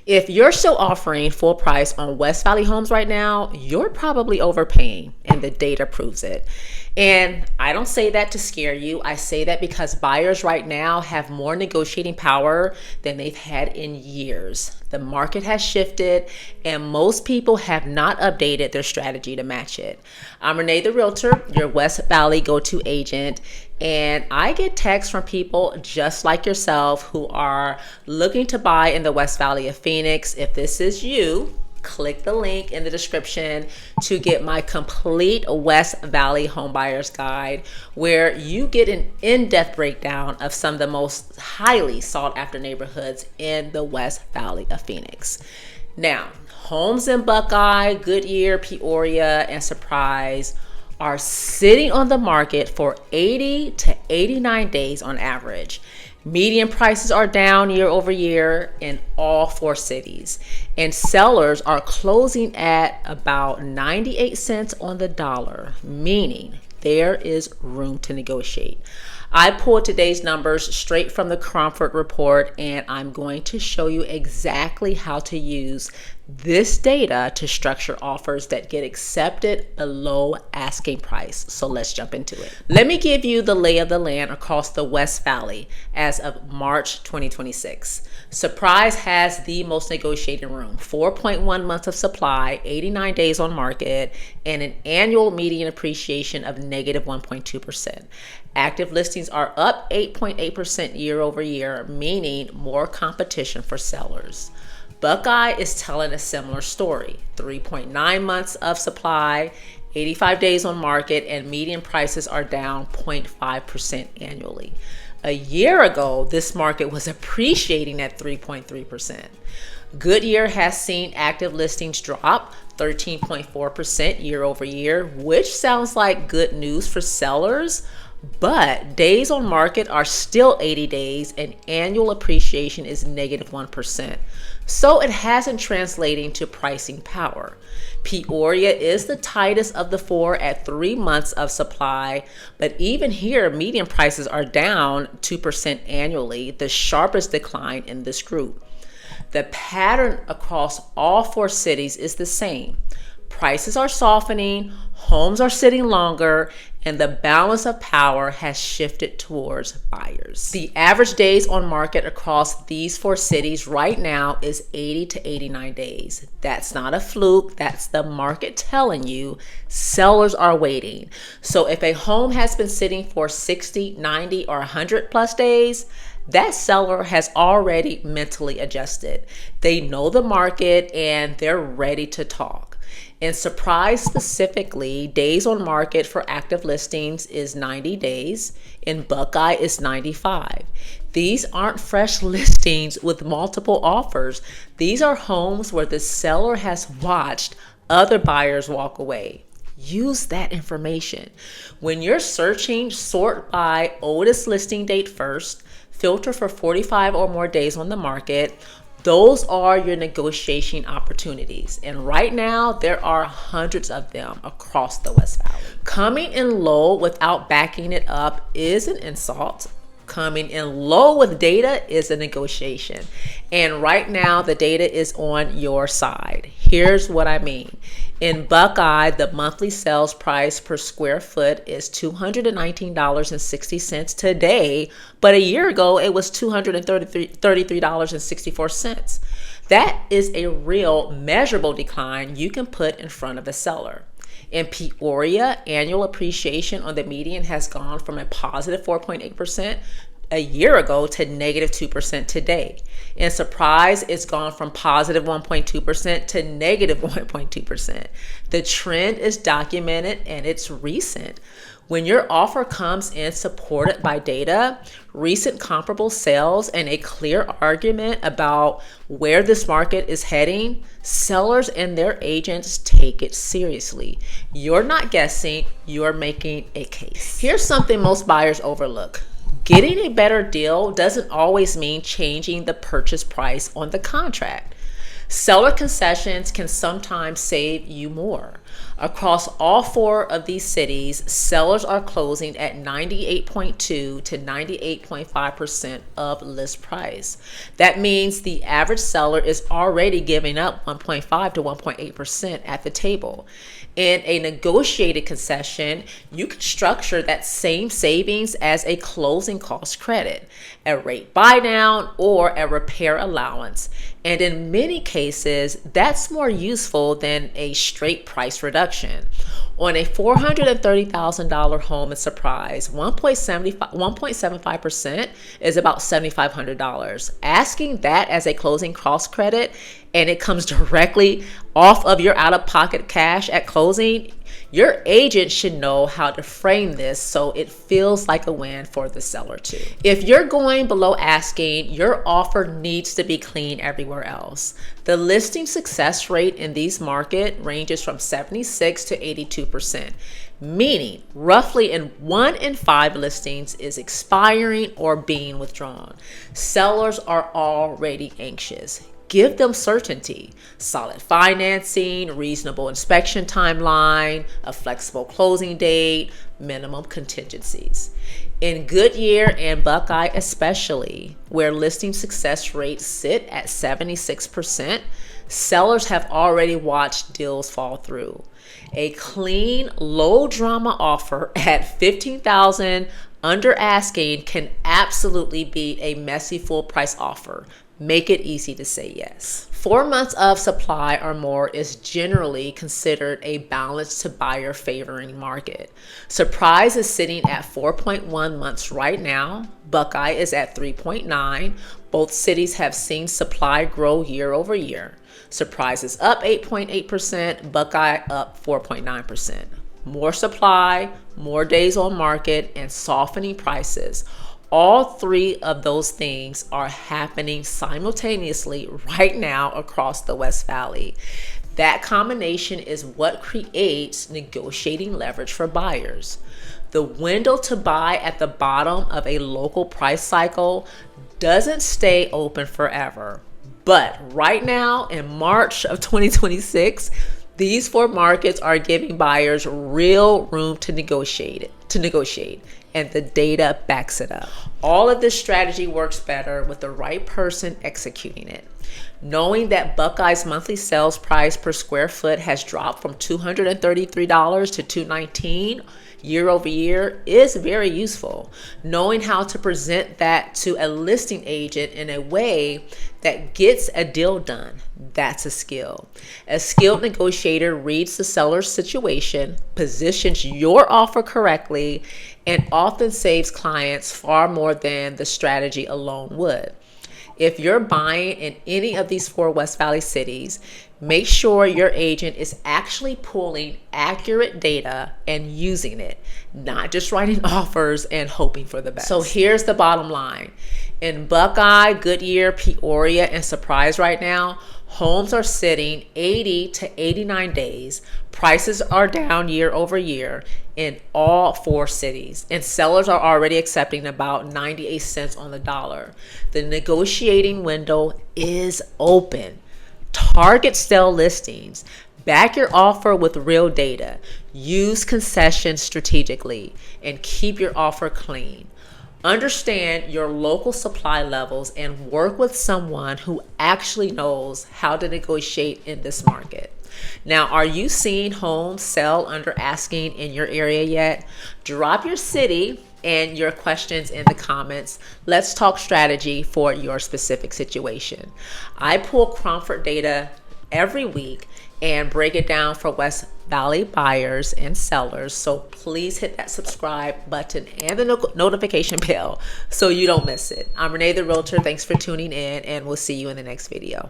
If you're still offering full price on West Valley homes right now, you're probably overpaying, and the data proves it. And I don't say that to scare you. I say that because buyers right now have more negotiating power than they've had in years. The market has shifted, and most people have not updated their strategy to match it. I'm Renee the Realtor, your West Valley go-to agent, and I get texts from people just like yourself who are looking to buy in the West Valley of Phoenix. If this is you, click the link in the description to get my complete West Valley homebuyers guide, where you get an in-depth breakdown of some of the most highly sought after neighborhoods in the West Valley of Phoenix. Now, homes in Buckeye, Goodyear, Peoria, and Surprise are sitting on the market for 80 to 89 days on average. Median prices are down year over year in all four cities, and sellers are closing at about 98 cents on the dollar, meaning there is room to negotiate. I pulled today's numbers straight from the Cromford Report, and I'm going to show you exactly how to use this data to structure offers that get accepted below asking price. So let's jump into it. Let me give you the lay of the land across the West Valley as of March 2026. Surprise has the most negotiating room, 4.1 months of supply, 89 days on market, and an annual median appreciation of negative 1.2%. Active listings are up 8.8% year over year, meaning more competition for sellers. Buckeye is telling a similar story, 3.9 months of supply, 85 days on market, and median prices are down 0.5% annually. A year ago, this market was appreciating at 3.3%. Goodyear has seen active listings drop 13.4% year over year, which sounds like good news for sellers, but days on market are still 80 days and annual appreciation is negative 1%. So it hasn't translating to pricing power. Peoria is the tightest of the four at 3 months of supply, but even here, median prices are down 2% annually, the sharpest decline in this group. The pattern across all four cities is the same. Prices are softening, homes are sitting longer, and the balance of power has shifted towards buyers. The average days on market across these four cities right now is 80 to 89 days. That's not a fluke. That's the market telling you sellers are waiting. So if a home has been sitting for 60, 90, or 100 plus days, that seller has already mentally adjusted. They know the market and they're ready to talk. In Surprise specifically, days on market for active listings is 90 days. In Buckeye is 95. These aren't fresh listings with multiple offers. These are homes where the seller has watched other buyers walk away. Use that information. When you're searching, sort by oldest listing date first, filter for 45 or more days on the market. Those are your negotiation opportunities. And right now, there are hundreds of them across the West Valley. Coming in low without backing it up is an insult. Coming in low with data is a negotiation. And right now, the data is on your side. Here's what I mean. In Buckeye, the monthly sales price per square foot is $219.60 today, but a year ago it was $233.64. That is a real measurable decline you can put in front of a seller. In Peoria, annual appreciation on the median has gone from a positive 4.8% a year ago to negative 2% today. In Surprise, it's gone from positive 1.2% to negative 1.2%. The trend is documented and it's recent. When your offer comes in supported by data, recent comparable sales, and a clear argument about where this market is heading, sellers and their agents take it seriously. You're not guessing, you're making a case. Here's something most buyers overlook. Getting a better deal doesn't always mean changing the purchase price on the contract. Seller concessions can sometimes save you more. Across all 4 of these cities, sellers are closing at 98.2 to 98.5% of list price. That means the average seller is already giving up 1.5 to 1.8% at the table. In a negotiated concession, you can structure that same savings as a closing cost credit, a rate buy down, or a repair allowance. And in many cases, that's more useful than a straight price reduction. On a $430,000 home in Surprise, 1.75% is about $7,500. Asking that as a closing cost credit, and it comes directly off of your out-of-pocket cash at closing, your agent should know how to frame this so it feels like a win for the seller too. If you're going below asking, your offer needs to be clean everywhere else. The listing success rate in these markets ranges from 76 to 82%, meaning roughly 1 in 5 listings is expiring or being withdrawn. Sellers are already anxious. Give them certainty, solid financing, reasonable inspection timeline, a flexible closing date, minimum contingencies. In Goodyear and Buckeye especially, where listing success rates sit at 76%, sellers have already watched deals fall through. A clean, low drama offer at $15,000 under asking can absolutely be a messy full price offer. Make it easy to say yes. 4 months of supply or more is generally considered a balanced to buyer favoring market. Surprise is sitting at 4.1 months right now. Buckeye is at 3.9. Both cities have seen supply grow year over year. Surprise is up 8.8%, Buckeye up 4.9%. More supply, more days on market, and softening prices. All 3 of those things are happening simultaneously right now across the West Valley. That combination is what creates negotiating leverage for buyers. The window to buy at the bottom of a local price cycle doesn't stay open forever. But right now, in March of 2026, these 4 markets are giving buyers real room to negotiate, and the data backs it up. All of this strategy works better with the right person executing it. Knowing that Buckeye's monthly sales price per square foot has dropped from $233 to $219 year over year is very useful. Knowing how to present that to a listing agent in a way that gets a deal done, that's a skill. A skilled negotiator reads the seller's situation, positions your offer correctly, and often saves clients far more than the strategy alone would. If you're buying in any of these 4 West Valley cities, make sure your agent is actually pulling accurate data and using it, not just writing offers and hoping for the best. So here's the bottom line. In Buckeye, Goodyear, Peoria, and Surprise right now, homes are sitting 80 to 89 days. Prices are down year over year in all 4 cities, and sellers are already accepting about 98 cents on the dollar. The negotiating window is open. Target sell listings. Back your offer with real data. Use concessions strategically, and keep your offer clean. Understand your local supply levels and work with someone who actually knows how to negotiate in this market. Now, are you seeing homes sell under asking in your area yet? Drop your city and your questions in the comments. Let's talk strategy for your specific situation. I pull Cromford data every week and break it down for West Valley buyers and sellers. So please hit that subscribe button and the notification bell so you don't miss it. I'm Renee the Realtor. Thanks for tuning in, and we'll see you in the next video.